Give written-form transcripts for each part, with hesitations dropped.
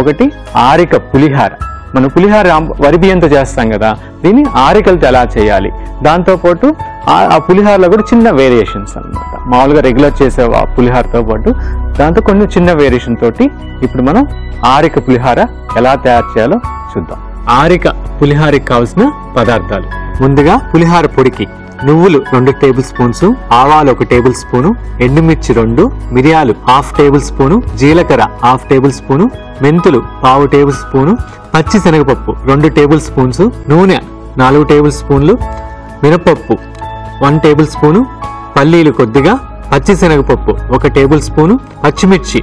ఒకటి ఆరిక పులిహార. మనం పులిహార వరి బియ్యంతో చేస్తాం కదా, దీన్ని ఆరికలతో ఎలా చేయాలి, దాంతోపాటు ఆ పులిహారలో కూడా చిన్న వేరియేషన్స్ అన్నమాట. మామూలుగా రెగ్యులర్ చేసే పులిహారతో పాటు దాంతో కొన్ని చిన్న వేరియేషన్ తోటి ఇప్పుడు మనం ఆరిక పులిహార ఎలా తయారు చేయాలో చూద్దాం. ఆరిక పులిహారకి కావాల్సిన పదార్థాలు: ముందుగా పులిహార పొడికి నువ్వులు 2 టేబుల్ స్పూన్స్, ఆవాలు 1 టేబుల్ స్పూను, ఎండుమిర్చి 2, మిరియాలు 1/2 టేబుల్ స్పూను, జీలకర్ర 1/2 టేబుల్ స్పూను, మెంతులు 1/2 టేబుల్ స్పూను, పచ్చి శనగపప్పు 2 టేబుల్ స్పూన్స్, నూనె 4 టేబుల్ స్పూన్లు, మినపప్పు 1 టేబుల్ స్పూను, పల్లీలు కొద్దిగా, పచ్చి శనగపప్పు 1 టేబుల్ స్పూను, పచ్చిమిర్చి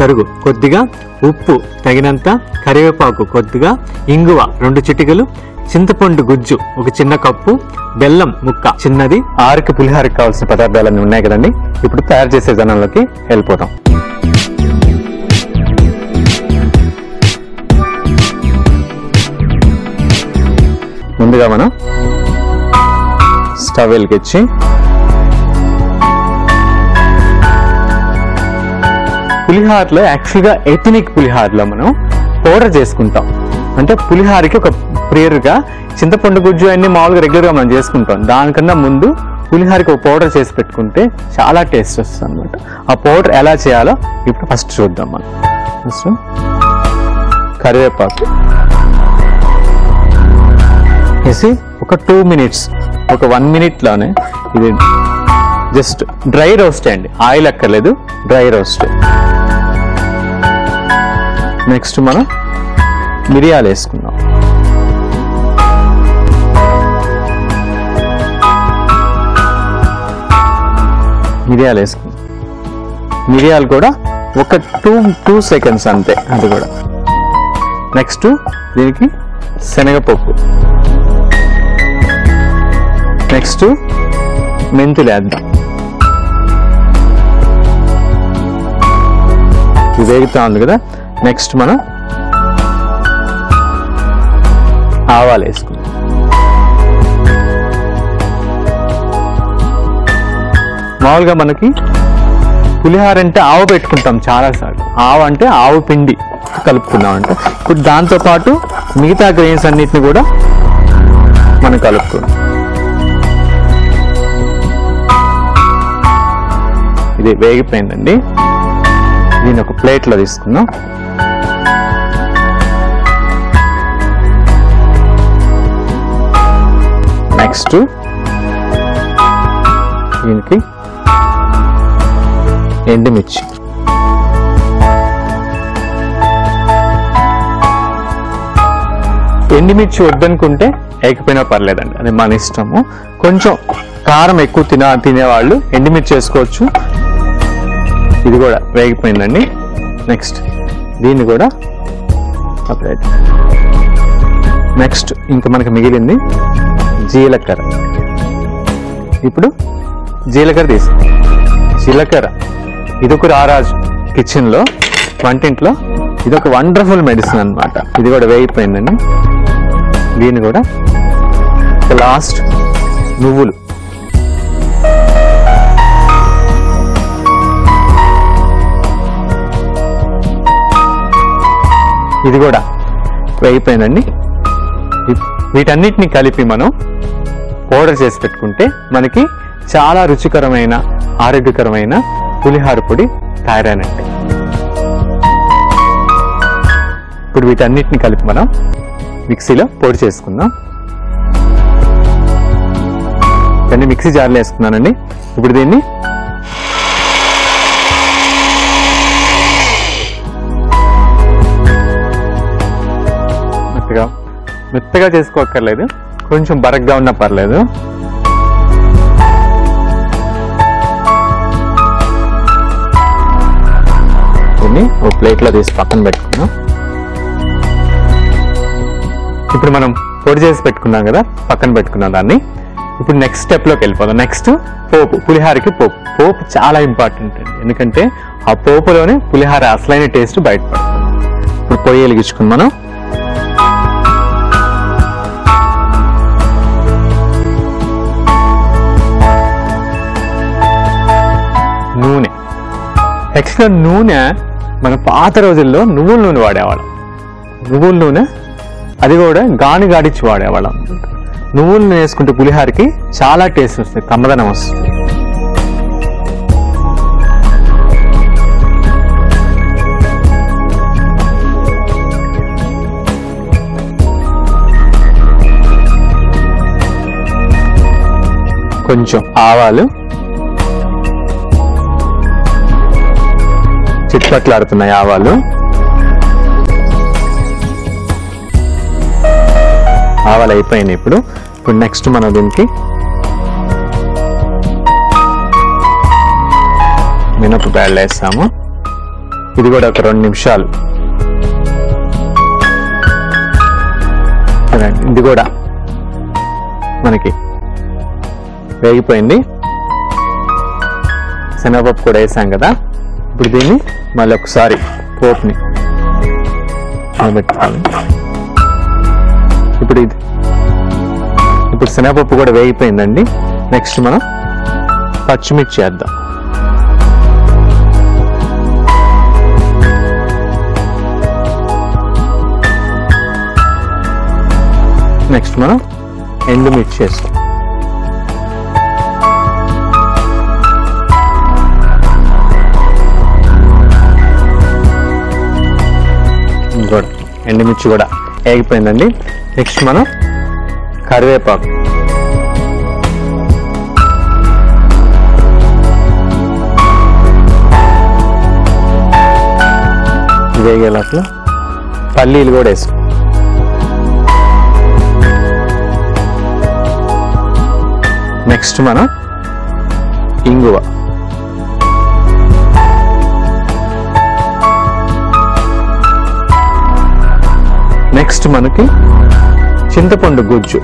తరుగు కొద్దిగా, ఉప్పు తగినంత, కరివేపాకు కొద్దిగా, ఇంగువ 2 చిటికలు, చింతపండు గుజ్జు 1 చిన్న కప్పు, బెల్లం ముక్క చిన్నది. ఆరిక పులిహారకి కావాల్సిన పదార్థాలన్నీ ఉన్నాయి కదండి. ఇప్పుడు తయారు చేసే విధానంలోకి వెళ్ళిపోతాం. ముందుగా మనం స్టవ్ వెలిగించి పులిహారలో యాక్చువల్గా ఎథనిక్ పులిహారలో మనం పౌడర్ చేసుకుంటాం. అంటే పులిహారకి ఒక ప్రేరుగా చింతపండు గుజ్జు అన్ని మామూలుగా రెగ్యులర్గా మనం చేసుకుంటాం. దానికన్నా ముందు పులిహారకి ఒక పౌడర్ చేసి పెట్టుకుంటే చాలా టేస్ట్ వస్తుంది అనమాట. ఆ పౌడర్ ఎలా చేయాలో ఇప్పుడు ఫస్ట్ చూద్దాం. మనం ఫస్ట్ కరివేపాకు వేసి ఒక 2 మినిట్స్, ఒక 1 మినిట్లోనే ఇది జస్ట్ డ్రై రోస్ట్ అండి, ఆయిల్ అక్కర్లేదు, డ్రై రోస్ట్. నెక్స్ట్ మనం మిరియాలు వేసుకుందాం. మిరియాలు కూడా ఒక 2 సెకండ్స్ అంతే, అది కూడా. నెక్స్ట్ దీనికి శనగపప్పు, నెక్స్ట్ మెంతులు వేద్దాం. ఇది వేగుతా ఉంది కదా. నెక్స్ట్ మనం ఆవాలు వేసుకుందాం. మామూలుగా మనకి పులిహార అంటే ఆవు పెట్టుకుంటాం చాలాసార్లు. ఆవు అంటే ఆవు పిండి కలుపుకున్నాం అంటే. ఇప్పుడు దాంతోపాటు మిగతా గ్రెయిన్స్ అన్నిటిని కూడా మనం కలుపుకున్నాం. ఇది వేగిపోయిందండి. దీన్ని ఒక ప్లేట్లో తీసుకుందాం. నెక్స్ట్ దీనికి ఎండుమిర్చి, ఎండుమిర్చి వద్దనుకుంటే వేయకపోయినా పర్లేదండి, అది మన ఇష్టము. కొంచెం కారం ఎక్కువ తినేవాళ్ళు ఎండుమిర్చి వేసుకోవచ్చు. ఇది కూడా వేగిపోయిందండి. నెక్స్ట్ దీన్ని కూడా సపరేట్. నెక్స్ట్ ఇంకా మనకు మిగిలింది జీలకర్ర. ఇప్పుడు జీలకర్ర తీసుకుంటాం. జీలకర్ర ఇదొక రారాజు కిచెన్లో, వంటింట్లో ఇదొక వండర్ఫుల్ మెడిసిన్ అనమాట. ఇది కూడా వేగిపోయిందండి. దీన్ని కూడా లాస్ట్ నువ్వులు, ఇది కూడా వేగిపోయిందండి. వీటన్నిటిని కలిపి మనం పౌడర్ చేసి పెట్టుకుంటే మనకి చాలా రుచికరమైన ఆరోగ్యకరమైన పులిహార పొడి తయారైనట్టే. ఇప్పుడు వీటన్నిటిని కలిపి మనం మిక్సీలో పొడి చేసుకుందాం. దాన్ని మిక్సీ జార్లో వేసుకున్నానండి. ఇప్పుడు దీన్ని మెత్తగా చేసుకోక్కర్లేదు, కొంచెం బరగ్గా ఉన్నా పర్లేదు. దీన్ని ఒక ప్లేట్లో తీసి పక్కన పెట్టుకున్నాం. ఇప్పుడు మనం పొడి చేసి పెట్టుకున్నాం కదా, పక్కన పెట్టుకున్నాం దాన్ని. ఇప్పుడు నెక్స్ట్ స్టెప్లోకి వెళ్ళిపోదాం. నెక్స్ట్ పోపు, పులిహారకి పోపు. పోపు చాలా ఇంపార్టెంట్ అండి, ఎందుకంటే ఆ పోపులోనే పులిహార అసలైన టేస్ట్ బయటపడుతుంది. ఇప్పుడు పొయ్యి వెలిగించుకుని మనం నూనె. యాక్చువల్గా నూనె మన పాత రోజుల్లో నువ్వుల నూనె వాడేవాళ్ళం. నువ్వుల నూనె అది కూడా గాడిచ్చి వాడేవాళ్ళం. నువ్వుల నూనె వేసుకుంటే పులిహారకి చాలా టేస్ట్ వస్తుంది, కమ్మదనం వస్తుంది. కొంచెం ఆవాలు, చిట్పట్లాడుతున్నాయి ఆవాలు. ఆవాలు అయిపోయినాయి. ఇప్పుడు నెక్స్ట్ మనం దీనికి మినపప్పాయలు వేస్తాము. ఇది కూడా ఒక 2 నిమిషాలు. ఇది కూడా మనకి వేగిపోయింది. శనగపప్పు కూడా వేసాం కదా. ఇప్పుడు దీన్ని మళ్ళీ ఒకసారి పోపుని పెట్టుకోవాలి. ఇప్పుడు శనగపప్పు కూడా వేగిపోయిందండి. నెక్స్ట్ మనం పచ్చిమిర్చి చేద్దాం. నెక్స్ట్ మనం ఎండుమిర్చి చేస్తాం. ఎండుమిర్చి కూడా వేగిపోయిందండి. నెక్స్ట్ మనం కరివేపాకు, వేగేలోపల పల్లీలు కూడా వేసుకో. నెక్స్ట్ మనం ఇంగువ, నెక్స్ట్ మనకి చింతపండు గుజ్జు,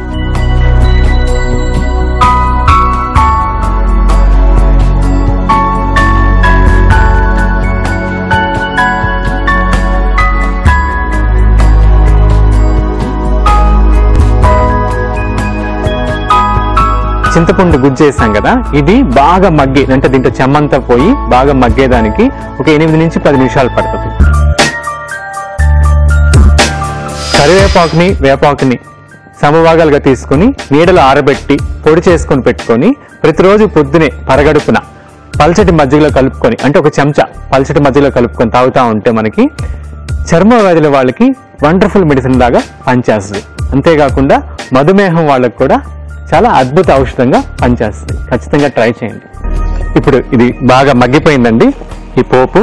చింతపండు గుజ్జు వేసాం కదా. ఇది బాగా మగ్గే, అంటే దీంట్లో చెమ్మంతా పోయి బాగా మగ్గేదానికి ఒక 8 నుంచి 10 నిమిషాలు పడుతుంది. కరివేపాకుని వేపాకుని సమభాగాలుగా తీసుకుని నీడలో ఆరబెట్టి పొడి చేసుకొని పెట్టుకొని ప్రతిరోజు పొద్దునే పరగడుపున పల్చటి మజ్జిగలో కలుపుకొని, అంటే ఒక చెంచా పల్చటి మజ్జిగలో కలుపుకొని తాగుతూ ఉంటే మనకి చర్మ వ్యాధుల వాళ్ళకి వండర్ఫుల్ మెడిసిన్ లాగా పనిచేస్తుంది. అంతేకాకుండా మధుమేహం వాళ్ళకి కూడా చాలా అద్భుత ఔషధంగా పనిచేస్తుంది. ఖచ్చితంగా ట్రై చేయండి. ఇప్పుడు ఇది బాగా మగ్గిపోయిందండి. ఈ పోపు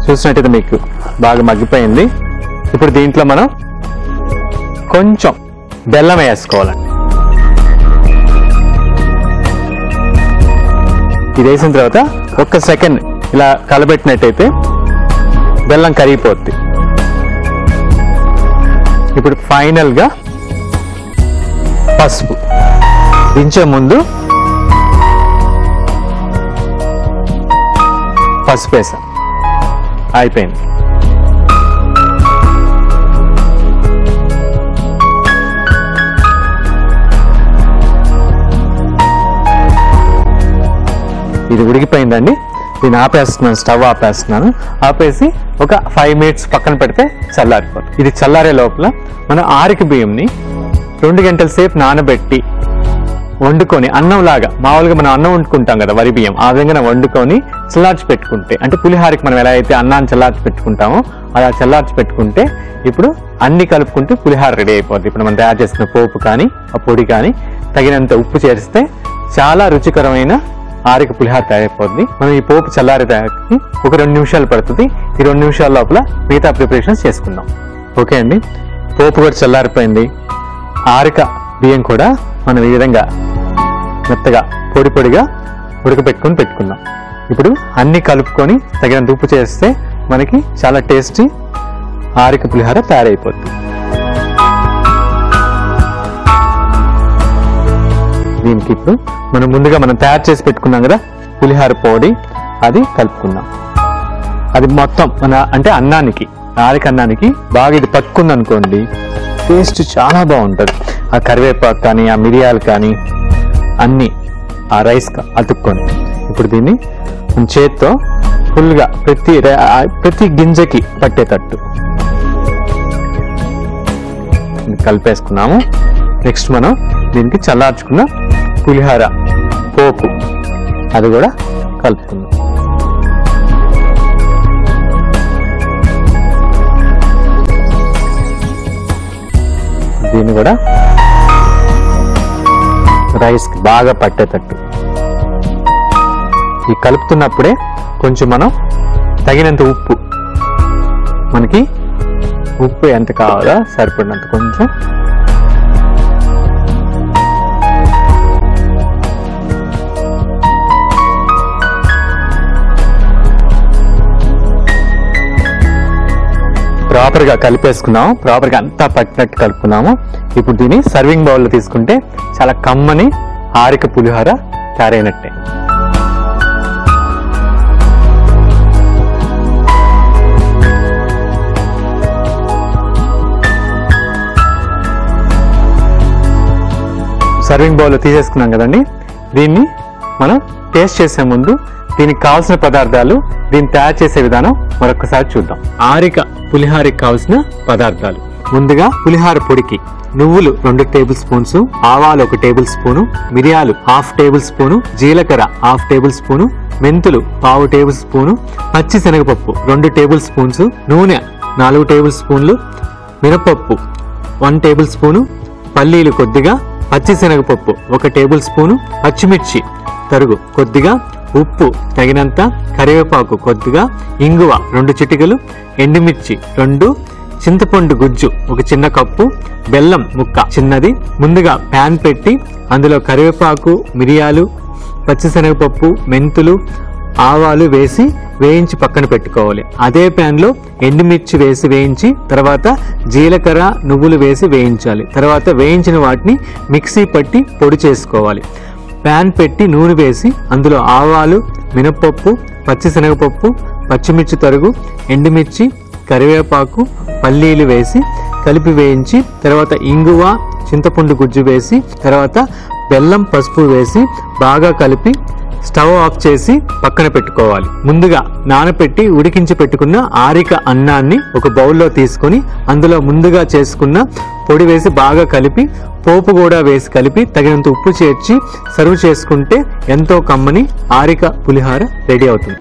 చూసినట్టయితే మీకు బాగా మగ్గిపోయింది. ఇప్పుడు దీంట్లో మనం కొంచెం బెల్లం వేసుకోవాలండి. ఇది వేసిన తర్వాత 1 సెకండ్ ఇలా కలబెట్టినట్టయితే బెల్లం కరిగిపోద్ది. ఇప్పుడు ఫైనల్ గా పసుపు, దించే ముందు పసుపు వేసాం. అయిపోయింది. ఇది ఉడికిపోయిందండి. దీన్ని ఆపేస్తున్నాను, స్టవ్ ఆపేస్తున్నాను. ఆపేసి ఒక 5 మినిట్స్ పక్కన పెడితే చల్లారిపోతుంది. ఇది చల్లారే లోపల మనం ఆరిక బియ్యంని 2 గంటల సేపు నానబెట్టి వండుకొని అన్నంలాగా, మామూలుగా మనం అన్నం వండుకుంటాం కదా వరి బియ్యం, ఆ విధంగా వండుకొని చల్లార్చి పెట్టుకుంటే, అంటే పులిహారకి మనం ఎలా అయితే అన్నాన్ని చల్లార్చి పెట్టుకుంటామో అలా చల్లార్చి పెట్టుకుంటే ఇప్పుడు అన్ని కలుపుకుంటే పులిహార రెడీ అయిపోద్ది. ఇప్పుడు మనం తయారు చేసిన పోపు కానీ ఆ పొడి కానీ తగినంత ఉప్పు చేస్తే చాలా రుచికరమైన ఆరిక పులిహార తయారైపోద్ది. మనం ఈ పోపు చల్లారి తయారీకి ఒక 2 నిమిషాలు పడుతుంది. ఈ 2 నిమిషాల లోపల మిగతా ప్రిపరేషన్స్ చేసుకుందాం. ఓకే అండి, పోపు కూడా చల్లారిపోయింది. ఆరిక బియ్యం కూడా మనం ఈ విధంగా మెత్తగా పొడి పొడిగా ఉడకపెట్టుకొని పెట్టుకుందాం. ఇప్పుడు అన్ని కలుపుకొని తగినంత ఉప్పు చేస్తే మనకి చాలా టేస్టీ ఆరిక పులిహార తయారైపోతుంది. దీనికి ఇప్పుడు మనం ముందుగా తయారు చేసి పెట్టుకున్నాం కదా పులిహార పొడి, అది కలుపుకుందాం. అది మొత్తం అంటే అన్నానికి, ఆరిక అన్నానికి బాగా ఇది పట్టుకుంది అనుకోండి, టేస్ట్ చాలా బాగుంటుంది. ఆ కరివేపాకు కానీ ఆ మిరియాలు కానీ అన్నీ ఆ రైస్ అతుక్కొని ఇప్పుడు దీన్ని చేత్తో ఫుల్గా ప్రతి గింజకి పట్టేటట్టు కలిపేసుకున్నాము. నెక్స్ట్ మనం దీనికి చల్లార్చుకున్న పులిహోర పోపు అది కూడా కలుపుకుందాం. దీన్ని కూడా రైస్కి బాగా పట్టేటట్టు ఈ కలుపుతున్నప్పుడే కొంచెం మనం తగినంత ఉప్పు, మనకి ఉప్పు ఎంత కావాలో సరిపడినంత కొంచెం ప్రాపర్గా కలిపేసుకున్నాము. ప్రాపర్గా అంతా పట్టినట్టు కలుపుకున్నాము. ఇప్పుడు దీన్ని సర్వింగ్ బౌల్లో తీసుకుంటే చాలా కమ్మని ఆరిక పులిహోర తయారైనట్టే. సర్వింగ్ బౌల్లో తీసేసుకున్నాం కదండి. దీన్ని మనం టేస్ట్ చేసే ముందు దీనికి కావాల్సిన పదార్థాలు, దీన్ని తయారు చేసే విధానం మరొకసారి చూద్దాం. ఆరిక పులిహోరకి కావాల్సిన పదార్థాలు: ముందుగా పులిహోర పొడికి నువ్వులు 2 టేబుల్ స్పూన్స్, ఆవాలు 1 టేబుల్ స్పూను, మిరియాలు 1/2 టేబుల్ స్పూను, జీలకర్ర 1/2 టేబుల్ స్పూను, మెంతులు 1/2 టేబుల్ స్పూను, పచ్చి శనగపప్పు 2 టేబుల్ స్పూన్స్, నూనె 4 టేబుల్ స్పూన్లు, మినపప్పు 1 టేబుల్ స్పూను, పల్లీలు కొద్దిగా, పచ్చి శనగపప్పు 1 టేబుల్ స్పూను, పచ్చిమిర్చి తరుగు కొద్దిగా, ఉప్పు తగినంత, కరివేపాకు కొద్దిగా, ఇంగువ 2 చిటికలు, ఎండుమిర్చి 2, చింతపండు గుజ్జు 1 చిన్న కప్పు, బెల్లం ముక్క చిన్నది. ముందుగా ప్యాన్ పెట్టి అందులో కరివేపాకు, మిరియాలు, పచ్చిశనగపప్పు, మెంతులు, ఆవాలు వేసి వేయించి పక్కన పెట్టుకోవాలి. అదే ప్యాన్ లో ఎండుమిర్చి వేసి వేయించి తర్వాత జీలకర్ర, నువ్వులు వేసి వేయించాలి. తర్వాత వేయించిన వాటిని మిక్సీ పట్టి పొడి చేసుకోవాలి. ప్యాన్ పెట్టి నూనె వేసి అందులో ఆవాలు, మినపప్పు, పచ్చిశనగపప్పు, పచ్చిమిర్చి తరుగు, ఎండుమిర్చి, కరివేపాకు, పల్లీలు వేసి కలిపి వేయించి తర్వాత ఇంగువ, చింతపండు గుజ్జు వేసి తర్వాత బెల్లం, పసుపు వేసి బాగా కలిపి స్టవ్ ఆఫ్ చేసి పక్కన పెట్టుకోవాలి. ముందుగా నానపెట్టి ఉడికించి పెట్టుకున్న ఆరిక అన్నాన్ని ఒక బౌల్లో తీసుకొని అందులో ముందుగా చేసుకున్న పొడి వేసి బాగా కలిపి పోపు కూడా వేసి కలిపి తగినంత ఉప్పు చేర్చి సర్వ్ చేసుకుంటే ఎంతో కమ్మని ఆరిక పులిహోర రెడీ అవుతుంది.